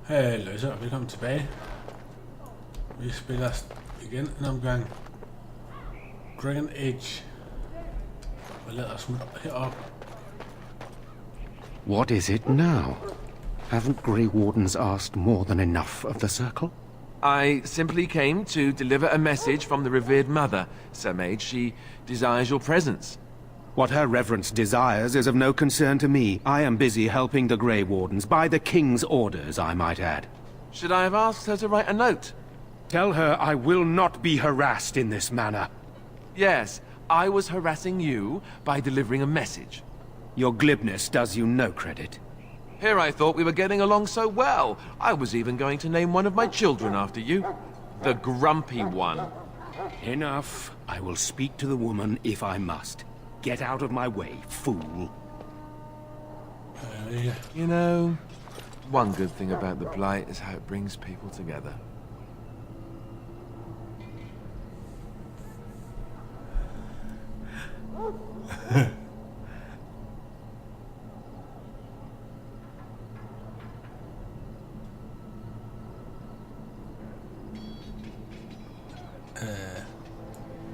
Hallo så, velkommen tilbage. Vi spiller igen en omgang Dragon Age. Og lad os smutte herop. What is it now? Haven't Grey Wardens asked more than enough of the Circle? I simply came to deliver a message from the revered mother, Sir Mage. She desires your presence. What her reverence desires is of no concern to me. I am busy helping the Grey Wardens, by the King's orders, I might add. Should I have asked her to write a note? Tell her I will not be harassed in this manner. Yes, I was harassing you by delivering a message. Your glibness does you no credit. Here I thought we were getting along so well. I was even going to name one of my children after you. The grumpy one. Enough. I will speak to the woman if I must. Get out of my way, fool. Yeah. You know, one good thing about the Blight is how it brings people together.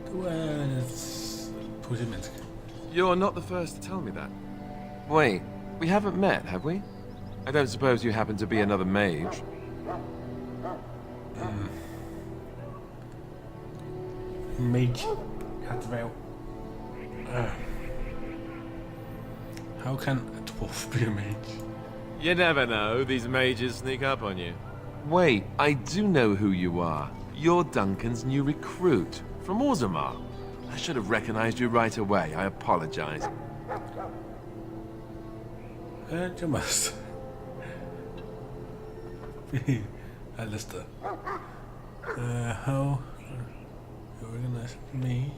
Du et pudsigt menneske. You're not the first to tell me that. Wait, we haven't met, have we? I don't suppose you happen to be another mage? Mage. Dværg. How can a dwarf be a mage? You never know, these mages sneak up on you. Wait, I do know who you are. You're Duncan's new recruit, from Orzammar. I should have recognized you right away, I apologize. You must. Alistair. How you recognize me?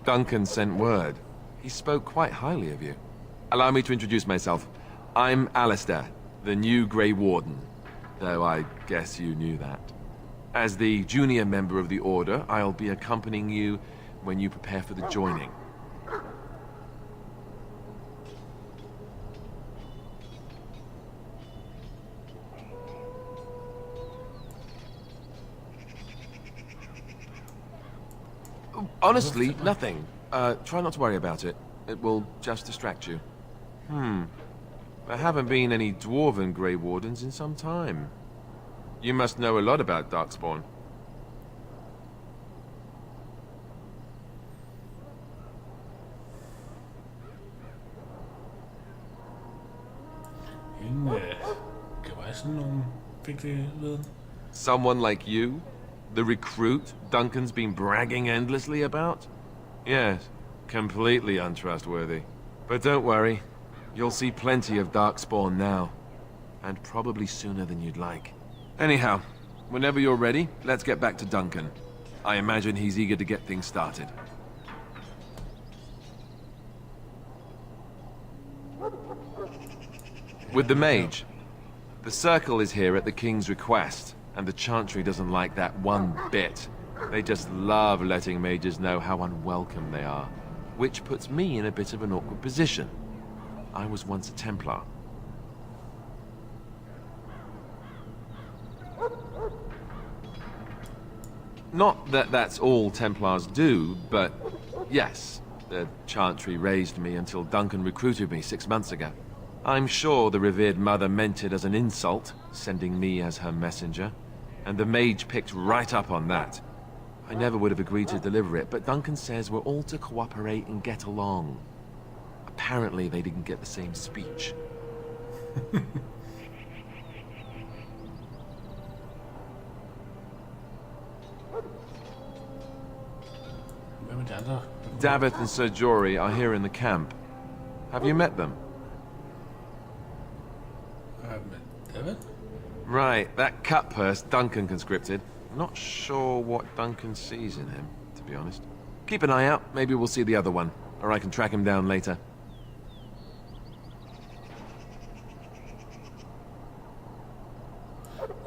Duncan sent word. He spoke quite highly of you. Allow me to introduce myself. I'm Alistair, the new Grey Warden. Though I guess you knew that. As the junior member of the Order, I'll be accompanying you when you prepare for the joining. Honestly, nothing. Try not to worry about it. It will just distract you. There haven't been any Dwarven Grey Wardens in some time. You must know a lot about Darkspawn. Kan være sådan nogle vigtige viden. Someone like you? The recruit Duncan's been bragging endlessly about? Yes, completely untrustworthy. But don't worry, you'll see plenty of Darkspawn now. And probably sooner than you'd like. Anyhow, whenever you're ready, let's get back to Duncan. I imagine he's eager to get things started. With the mage. The Circle is here at the King's request, and the Chantry doesn't like that one bit. They just love letting mages know how unwelcome they are, which puts me in a bit of an awkward position. I was once a Templar. Not that that's all Templars do, but yes, the Chantry raised me until Duncan recruited me 6 months ago. I'm sure the revered mother meant it as an insult, sending me as her messenger, and the mage picked right up on that. I never would have agreed to deliver it, but Duncan says we're all to cooperate and get along. Apparently they didn't get the same speech. Hvem er de andre? Davith and Sir Jory are here in the camp. Have you met them? Med David? Right, that cutpurse Duncan conscripted. Not sure what Duncan sees in him, to be honest. Keep an eye out, maybe we'll see the other one, or I can track him down later.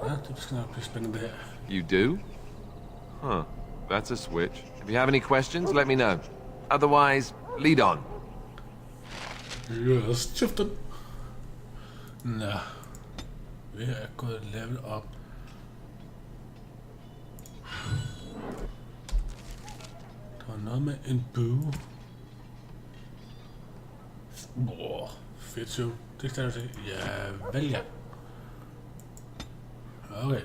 Ja, det skal nok blive spændende det her. You do? Huh, that's a switch. If you have any questions, let me know. Otherwise, lead on. Yes, skiften. Nå. Vi er gået level op. Der var noget med en bue. Fedt så. Det skal jeg se. Ja, vel ja. Okay.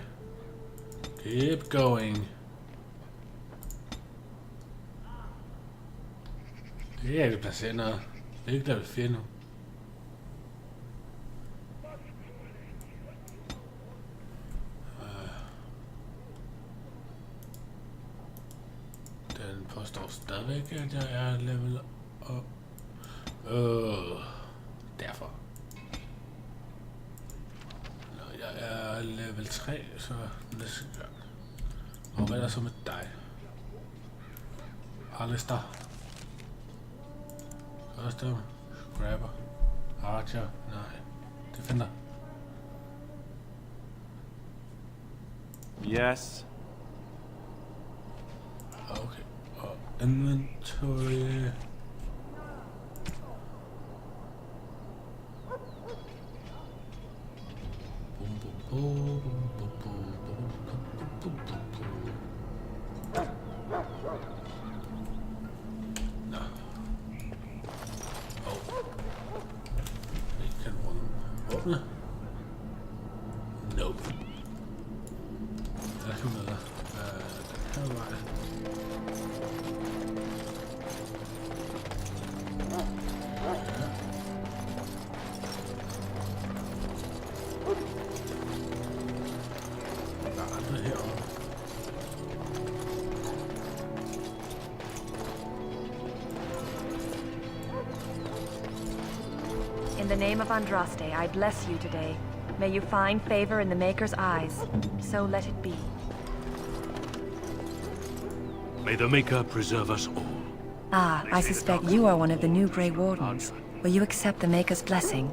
Keep going. Det er ikke placeret noget. Det er ikke level 4 nu. Den påstår stadigvæk, at jeg er level op. Derfor. Nå, jeg er level 3, så næste gang. Og hvad er der så med dig? Alistair. Custom. Grabber. Archer. Nej. Defender. Yes. Okay. Og inventory. Nå. Vi kan åbne. Nope. Der er noget der. Den her vej. In the name of Andraste, I bless you today. May you find favor in the Maker's eyes. So let it be. May the Maker preserve us all. Ah, I suspect you are one of the new Grey Wardens. Will you accept the Maker's blessing?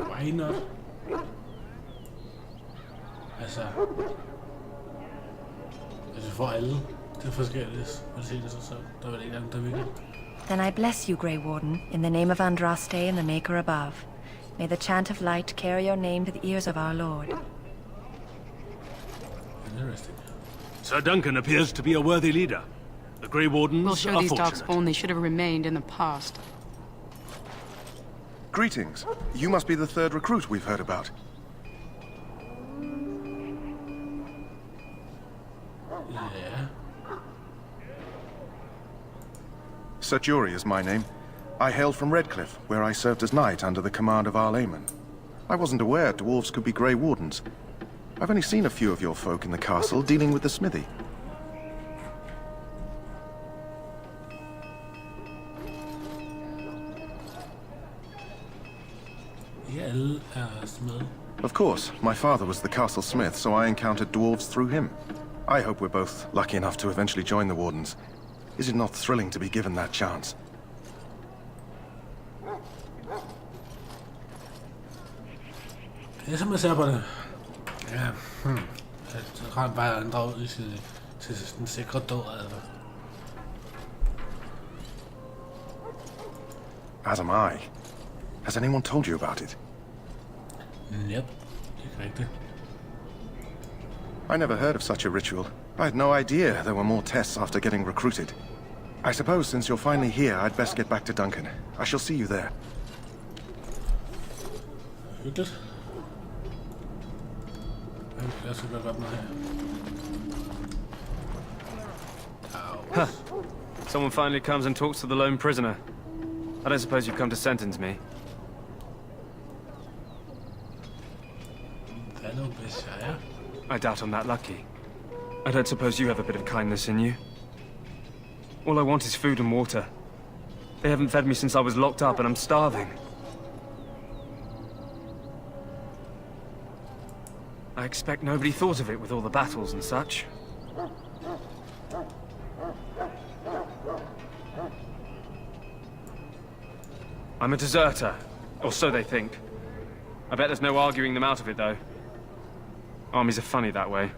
Why not? Altså, hvis vi får alle til forskellige betingelser, så der er det ikke andet, der virkelig. Then I bless you, Grey Warden, in the name of Andraste and the Maker above. May the chant of light carry your name to the ears of our Lord. Interesting. Sir Duncan appears to be a worthy leader. The Grey Wardens We'll show are these fortunate. darkspawn they should have remained in the past. Greetings. You must be the third recruit we've heard about. Yeah. Sir Jury is my name. I hail from Redcliffe, where I served as knight under the command of Arl Eamon. I wasn't aware dwarves could be Grey Wardens. I've only seen a few of your folk in the castle dealing with the smithy. Alle er smed. Of course, my father was the castle smith, so I encountered dwarves through him. I hope we're both lucky enough to eventually join the Wardens. Is it not thrilling to be given that chance? Det er som jeg ser på det. Ja, så kan han bare andre ud til den sikre død, altså. As am I. Has anyone told you about it? Yep, ikke rigtigt. I never heard of such a ritual. I had no idea there were more tests after getting recruited. I suppose since you're finally here, I'd best get back to Duncan. I shall see you there. Hyggeligt. Jeg skal gøre godt med her. Huh. Someone finally comes and talks to the lone prisoner. I don't suppose you've come to sentence me. Hvad nu, hvis jeg er? I doubt I'm that lucky. I don't suppose you have a bit of kindness in you. All I want is food and water. They haven't fed me since I was locked up and I'm starving. I expect nobody thought of it with all the battles and such. I'm a deserter, or so they think. I bet there's no arguing them out of it, though. Armies are funny that way.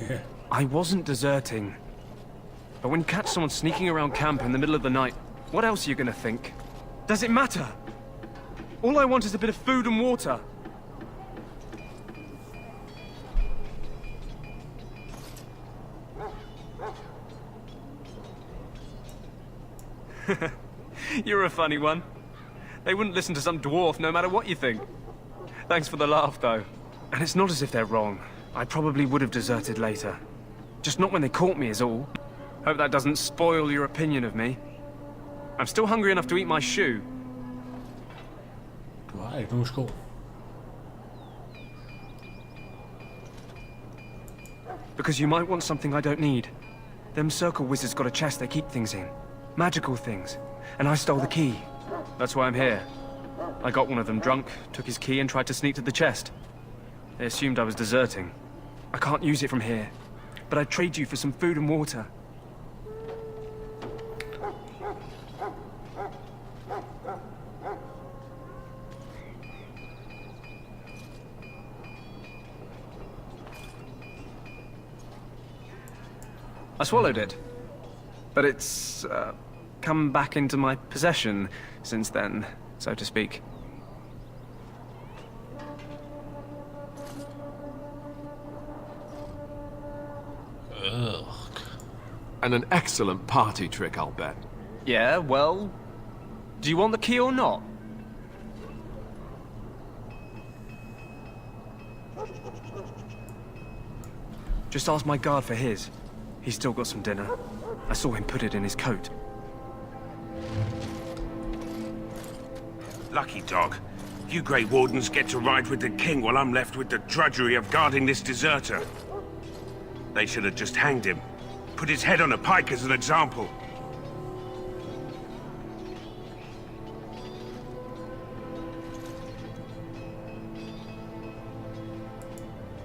Yeah. I wasn't deserting. But when you catch someone sneaking around camp in the middle of the night, what else are you gonna think? Does it matter? All I want is a bit of food and water. You're a funny one. They wouldn't listen to some dwarf no matter what you think. Thanks for the laugh, though. And it's not as if they're wrong. I probably would have deserted later. Just not when they caught me is all. Hope that doesn't spoil your opinion of me. I'm still hungry enough to eat my shoe. Du har ikke nogen sko. Because you might want something I don't need. Them circle wizards got a chest they keep things in. Magical things. And I stole the key. That's why I'm here. I got one of them drunk, took his key and tried to sneak to the chest. They assumed I was deserting. I can't use it from here. But I'd trade you for some food and water. I swallowed it. But it's, come back into my possession since then, so to speak. Ugh. And an excellent party trick, I'll bet. Yeah, well... Do you want the key or not? Just ask my guard for his. He's still got some dinner. I saw him put it in his coat. Lucky dog. You Grey Wardens get to ride with the king while I'm left with the drudgery of guarding this deserter. They should have just hanged him. Put his head on a pike as an example.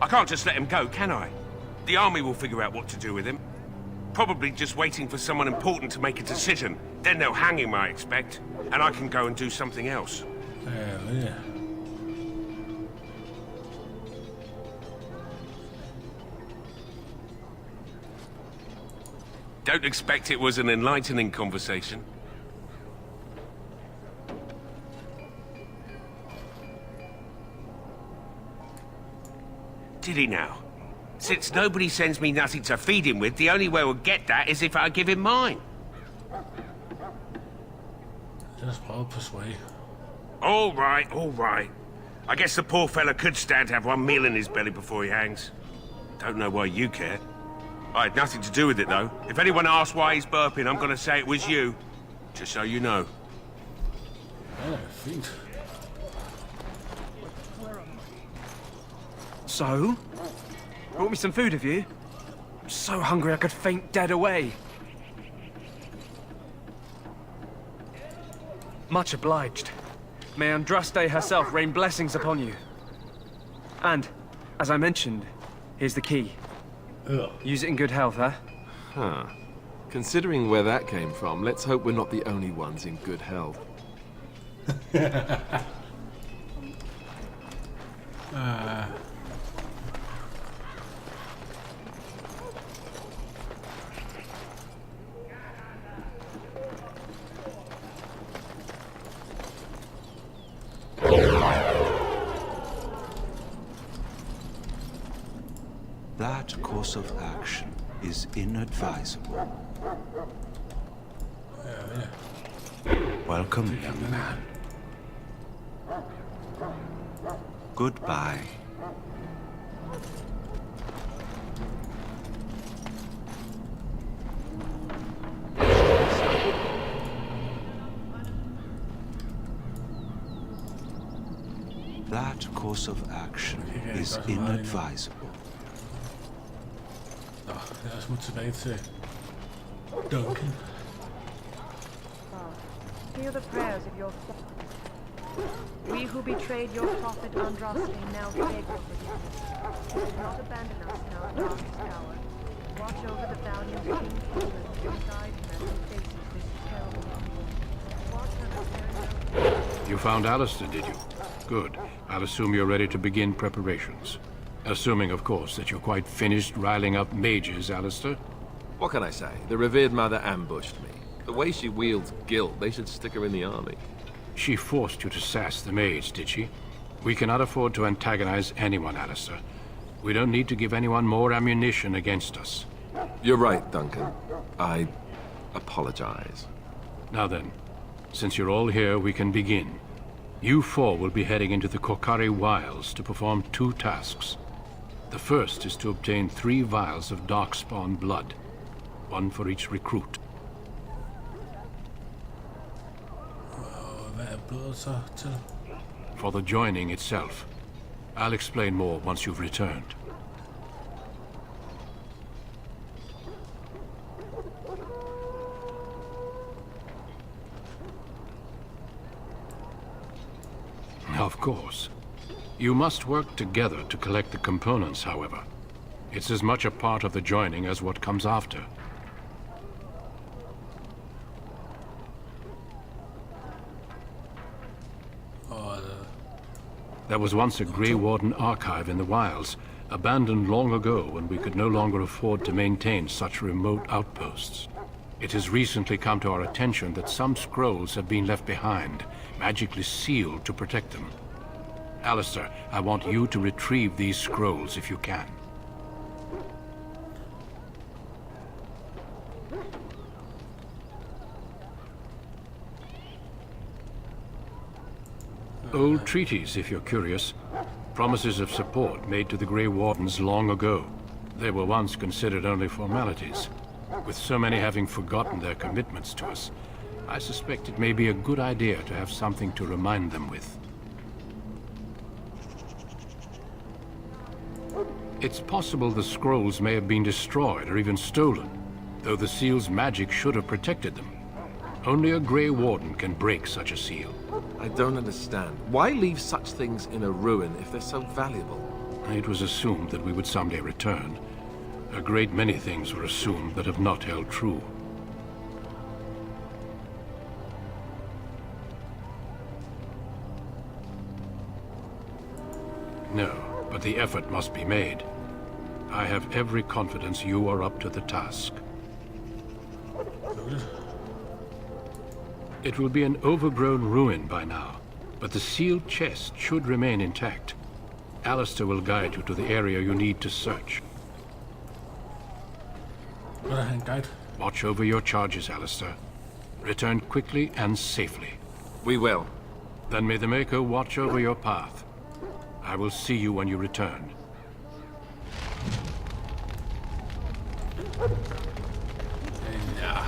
I can't just let him go, can I? The army will figure out what to do with him. Probably just waiting for someone important to make a decision. Then they'll hang him, I expect. And I can go and do something else. Yeah. Don't expect it was an enlightening conversation. Did he now? Since nobody sends me nothing to feed him with, the only way we'll get that is if I give him mine. Just prøve at persuade. All right. I guess the poor fella could stand to have one meal in his belly before he hangs. Don't know why you care. I had nothing to do with it, though. If anyone asks why he's burping, I'm gonna say it was you. Just so you know. Ja, fint. So? Brought me some food, have you? I'm so hungry I could faint dead away. Much obliged. May Andraste herself rain blessings upon you. And, as I mentioned, here's the key. Ugh. Use it in good health, huh? Huh. Considering where that came from, let's hope we're not the only ones in good health. That course of action is inadvisable. Welcome, young man. Goodbye. That course of action is inadvisable. Nå, lad os smutte tilbage til Duncan. Hear the prayers of your... We who betrayed your prophet Andraste now beg your forgiveness. Do not abandon us in our darkest hour. Watch over the valiant King Poland and guide him as he faces this terrible evil. Watch over carrying out... You found Alistair, did you? Good. I'll assume you're ready to begin preparations. Assuming, of course, that you're quite finished riling up mages, Alistair. What can I say? The revered mother ambushed me. The way she wields guilt, they should stick her in the army. She forced you to sass the mage, did she? We cannot afford to antagonize anyone, Alistair. We don't need to give anyone more ammunition against us. You're right, Duncan. I apologize. Now then, since you're all here, we can begin. You four will be heading into the Korcari Wilds to perform 2 tasks. The first is to obtain 3 vials of Darkspawn blood, 1 for each recruit. Hvad er blodet så til? For the joining itself. I'll explain more once you've returned. Of course. You must work together to collect the components, however. It's as much a part of the joining as what comes after. There was once a Grey Warden archive in the wilds, abandoned long ago when we could no longer afford to maintain such remote outposts. It has recently come to our attention that some scrolls have been left behind, magically sealed to protect them. Alistair, I want you to retrieve these scrolls if you can. Old treaties, if you're curious. Promises of support made to the Grey Wardens long ago. They were once considered only formalities. With so many having forgotten their commitments to us, I suspect it may be a good idea to have something to remind them with. It's possible the scrolls may have been destroyed or even stolen, though the seal's magic should have protected them. Only a Grey Warden can break such a seal. I don't understand. Why leave such things in a ruin if they're so valuable? It was assumed that we would someday return. A great many things were assumed that have not held true. No, but the effort must be made. I have every confidence you are up to the task. It will be an overgrown ruin by now, but the sealed chest should remain intact. Alistair will guide you to the area you need to search. Watch over your charges, Alistair. Return quickly and safely. We will. Then may the Maker watch over your path. I will see you when you return. Ja.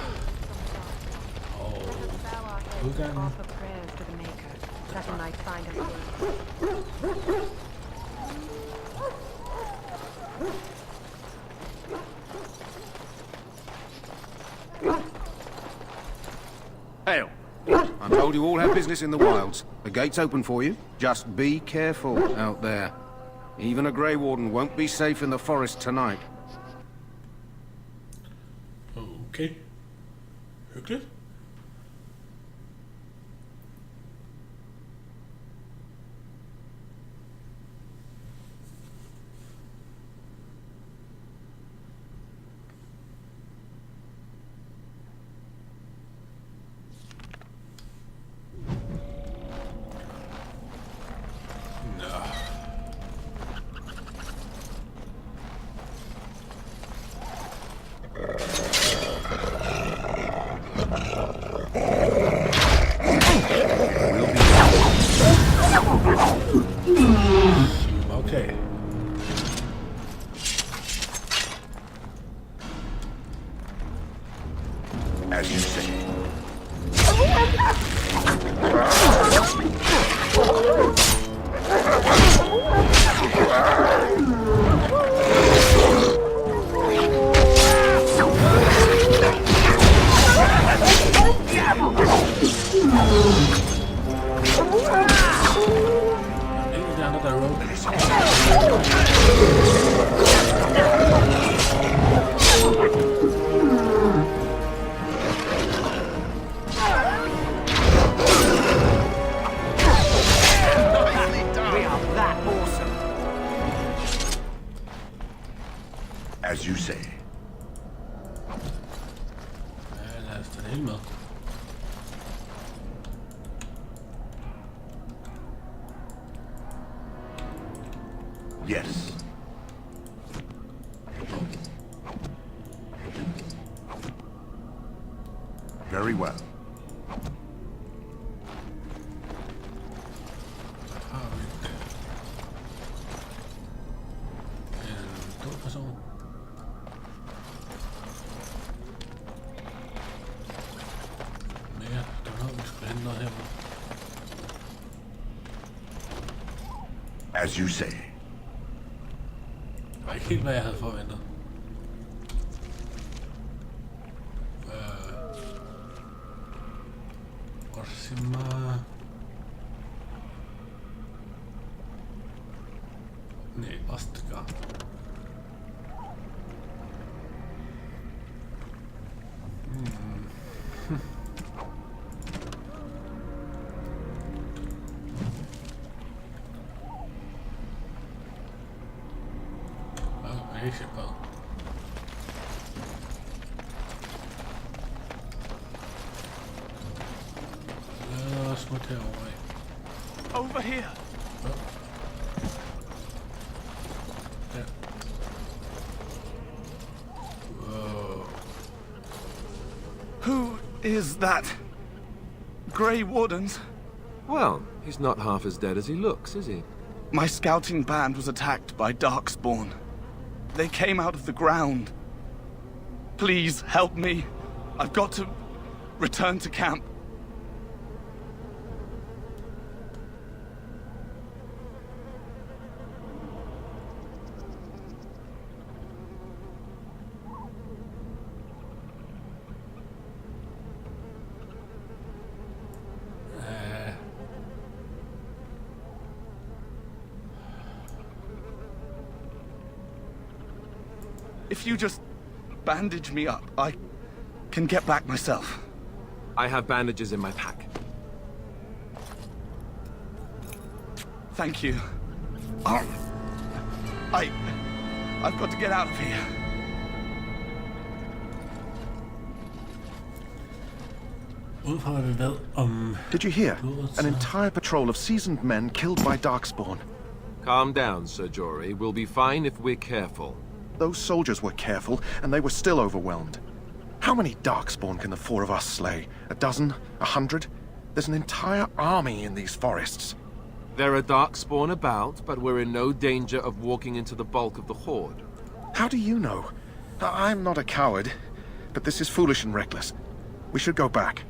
Udgangen. Offer prayers to the Maker, that he might find us worthy. Hail! I'm told you all have business in the wilds. The gate's open for you. Just be careful out there. Even a Grey Warden won't be safe in the forest tonight. Okay. Hyggeligt. Okay. As you say. As you say. Ja, lad os tage det hele med. Yes. Very well. Har vi en død person? Mere. Der var noget, vi skulle hente noget herude. As you say. Det var ikke helt, hvad jeg havde forventet. Proxima... Nej, Ostgar. Jeg kan ikke se hvad. Lad os smutte herovre af. Over here. Der. Whoa. Who is that? Grey Wardens? Well, he's not half as dead as he looks, is he? My scouting band was attacked by Darkspawn. They came out of the ground. Please help me. I've got to return to camp. If you just bandage me up, I can get back myself. I have bandages in my pack. Thank you. I've got to get out of here. Ud fra hvad vi ved om... Did you hear? An entire patrol of seasoned men killed by Darkspawn. Calm down, Sir Jory. We'll be fine if we're careful. Those soldiers were careful, and they were still overwhelmed. How many Darkspawn can the four of us slay? A dozen? 100? There's an entire army in these forests. There are Darkspawn about, but we're in no danger of walking into the bulk of the Horde. How do you know? I'm not a coward, but this is foolish and reckless. We should go back.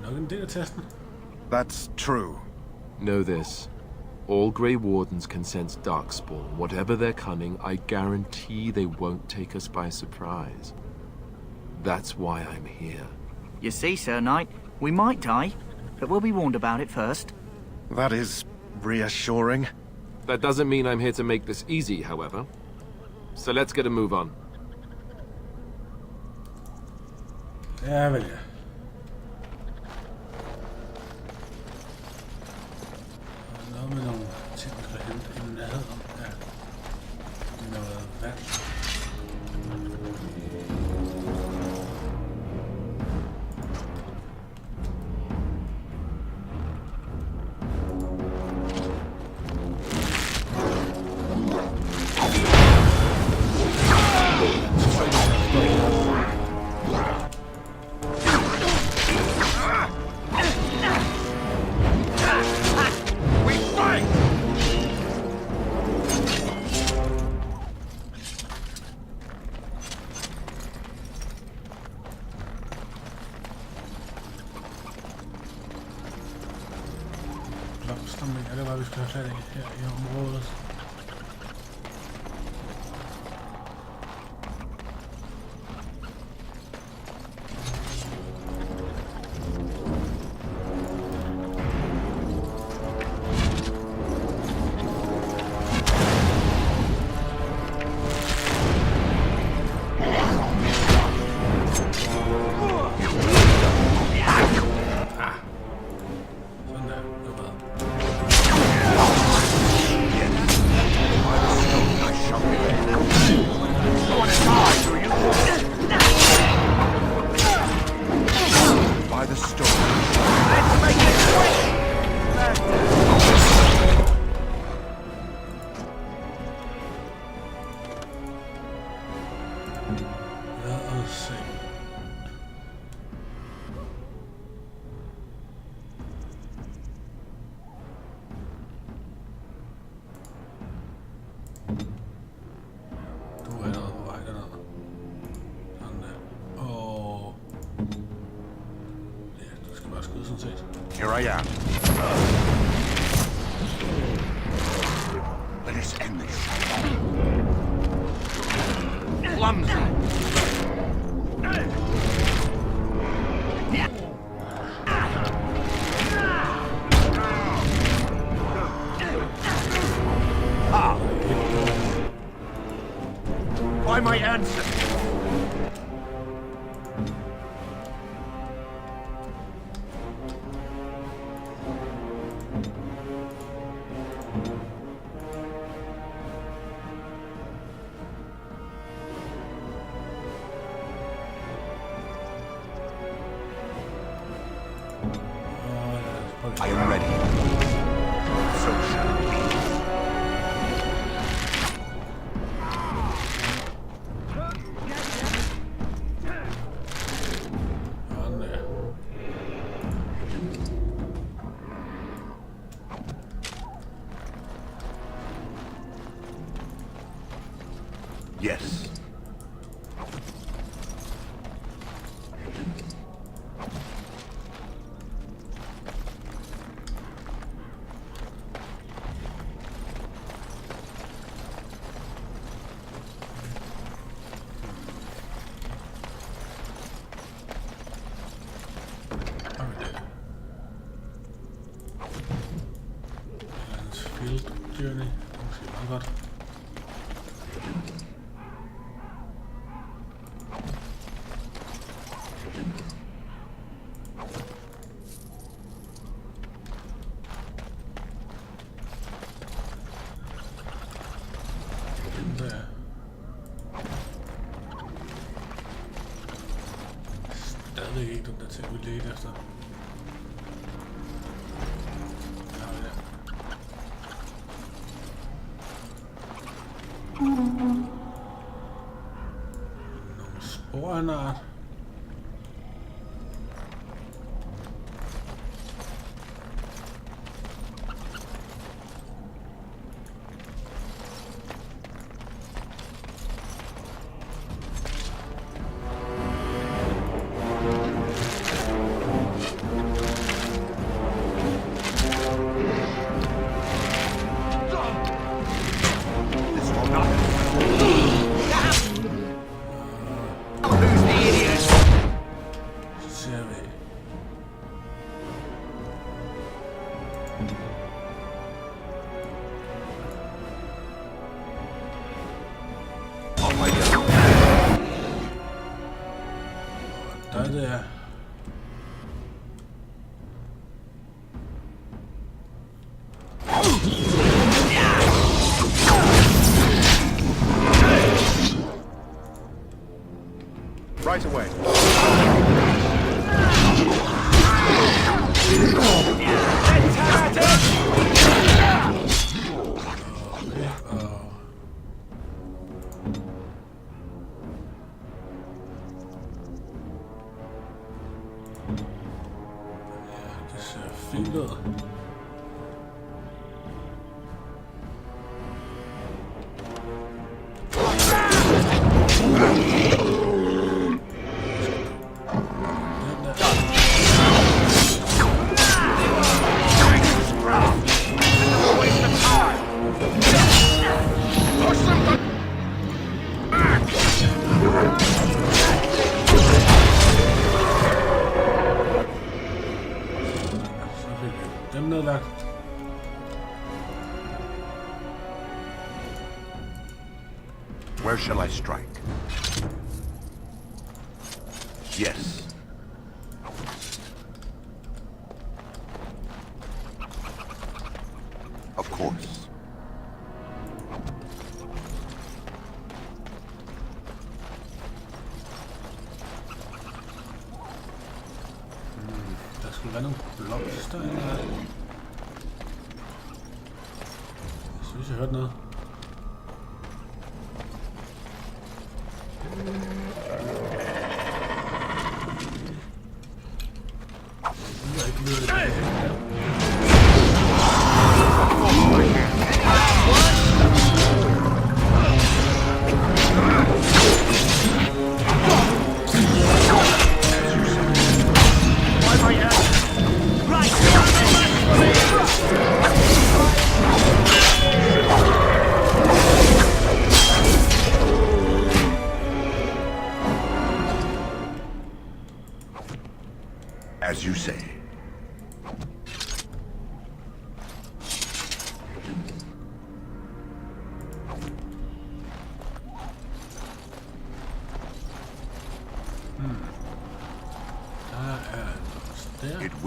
Nok en del af testen. That's true. Know this. All Grey Wardens can sense Darkspawn. Whatever their cunning, I guarantee they won't take us by surprise. That's why I'm here. You see, Sir Knight, we might die, but we'll be warned about it first. That is reassuring. That doesn't mean I'm here to make this easy, however. So let's get a move on. Ja, vel ja. Noget med nogle ting, vi skal hente i nærheden af noget vand. Er det bare, vi skal have fat i her i området? Sådan der, det var I am. Let us end this. Clumsy. By my answer. I am ready. So shall it be. Yes. Field journey. Måske meget godt. Den der. Stadig ikke den der ting, vi ledte efter. Nogle spor af en art. Der er det. Right away. Det ser fint ud. Dem nedlagt. Where shall I strike? Yes. Of course. Der skulle være nogle blomster eller... Jeg synes, jeg hørte noget. Jeg ikke lyder det. Right.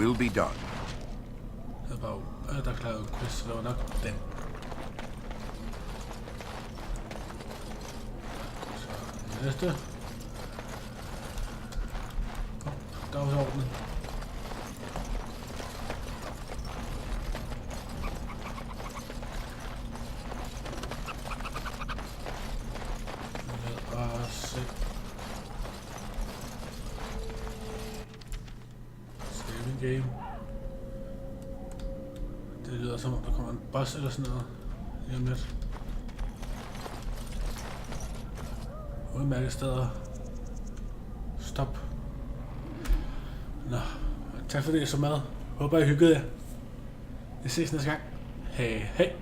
will be done. Det var jo, der klarede quest, så det var nok den. Så næste. Dagsordenen. Lad os se. Saving game. Det lyder som om der kommer en boss eller sådan noget lige om lidt. Udmærket steder. Stop. Nå, tak fordi I så med. Håber I hyggede jer. Vi ses næste gang. Hej hej.